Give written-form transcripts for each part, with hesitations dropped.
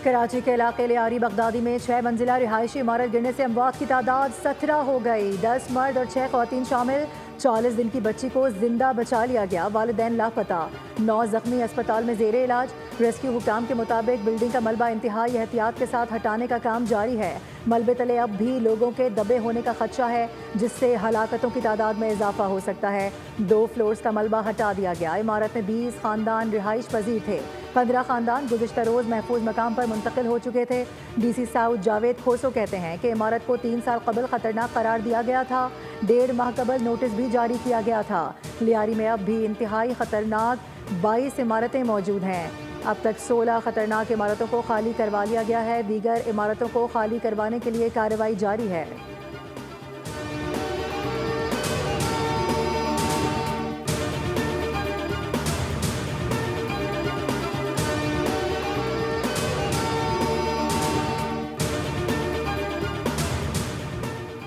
कराची के इलाके लियारी बगदादी में 6 मंजिला रिहायशी इमारत गिरने से अमवात की तादाद 17 हो गई। 10 मर्द और 6 खवातीन शामिल। 40 दिन की बच्ची को जिंदा बचा लिया गया, वालिदैन लापता। 9 जख्मी अस्पताल में जेरे इलाज। रेस्क्यू हुकाम के मुताबिक बिल्डिंग का मलबा इंतहाई एहतियात के साथ हटाने का काम जारी है। मलबे तले अब भी लोगों के दबे होने का खदशा है, जिससे हलाकतों की तादाद में इजाफा हो सकता है। 2 फ्लोर्स का मलबा हटा दिया गया। इमारत में 20 खानदान रिहाइश पजीर थे। 15 खानदान गुज़िश्ता रोज़ महफूज मकाम पर मुंतकिल हो चुके थे। DC साउथ जावेद खोसो कहते हैं कि इमारत को 3 साल कबल खतरनाक करार दिया गया था। 1.5 माह कबल नोटिस भी जारी किया गया था। लियारी में अब भी इंतहाई खतरनाक 22 इमारतें मौजूद हैं। अब तक 16 खतरनाक इमारतों को खाली करवा लिया गया है। दीगर इमारतों को खाली करवाने के लिए कार्रवाई जारी है।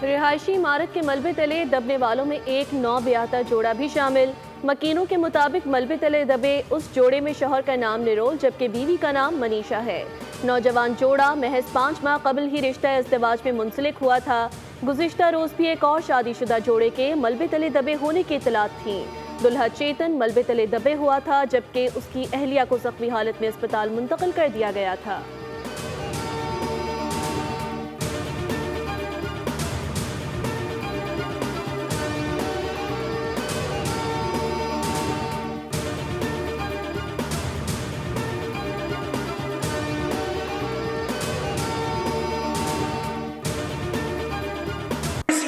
रिहायशी इमारत के मलबे तले दबने वालों में एक 9 ब्याता जोड़ा भी शामिल। मकीनों के मुताबिक मलबे तले दबे उस जोड़े में शौहर का नाम निरोल जबकि बीवी का नाम मनीषा है। नौजवान जोड़ा महज 5 माह कबल ही रिश्ता इज़्दिवाज में मुंसलिक हुआ था। गुज़िश्ता रोज़ भी एक और शादीशुदा जोड़े के मलबे तले दबे होने की इत्तलात थी। दुल्हा चेतन मलबे तले दबे हुआ था जबकि उसकी अहलिया को जख्मी हालत में अस्पताल मुंतकिल कर दिया गया था।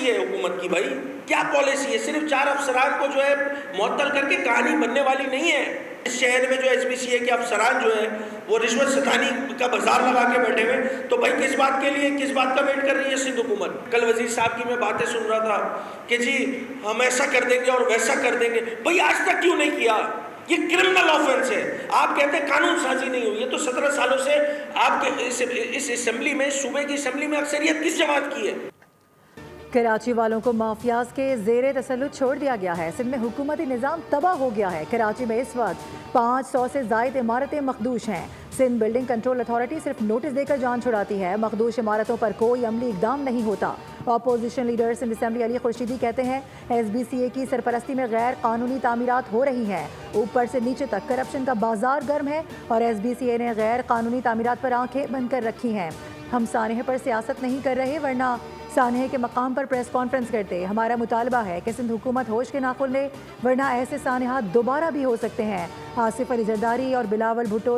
है हुकूमत की, भाई क्या पॉलिसी है? सिर्फ 4 अफसरान को जो है मुअत्तल करके कहानी बनने वाली नहीं है। इस शहर में जो SBCA के अफसरान जो है वो रिश्वत सतानी का बाजार लगा के बैठे हुए, तो भाई किस बात के लिए, किस बात का वेट कर रही है सिंध हुकूमत? कल वजीर साहब की मैं बातें सुन रहा था कि जी हम ऐसा कर देंगे और वैसा कर देंगे। भाई आज तक क्यों नहीं किया? ये क्रिमिनल ऑफेंस है। आप कहते हैं कानून साजी नहीं हुई है, तो 17 सालों से आपके इस असेंबली में, सूबे की असेंबली में अक्सरियत किस जमात की है? कराची वालों को माफियाज के जेरे तसल्लुत छोड़ दिया गया है। सिंध में हुकूमती निज़ाम तबाह हो गया है। कराची में इस वक्त 500 से ज़ायद इमारतें मखदूश हैं। सिंध बिल्डिंग कंट्रोल अथॉरिटी सिर्फ नोटिस देकर जान छुड़ाती है। मखदूश इमारतों पर कोई अमली इकदाम नहीं होता। Opposition leader Sindh assembly Ali Khurshidi कहते हैं SBCA की सरपरस्ती में गैर कानूनी तामीरात हो रही हैं। ऊपर से नीचे तक करप्शन का बाजार गर्म है और SBCA ने गैर कानूनी तामीरात पर आंखें बंद कर रखी हैं। हम सानहे पर सियासत नहीं कर रहे, वरना सानहे के मकाम पर प्रेस कॉन्फ्रेंस करते। हमारा मुतालबा है कि सिंध हुकूमत होश के नाखुन ले, वरना ऐसे सानहा दोबारा भी हो सकते हैं। आसिफ अली जरदारी और बिलावल भुट्टो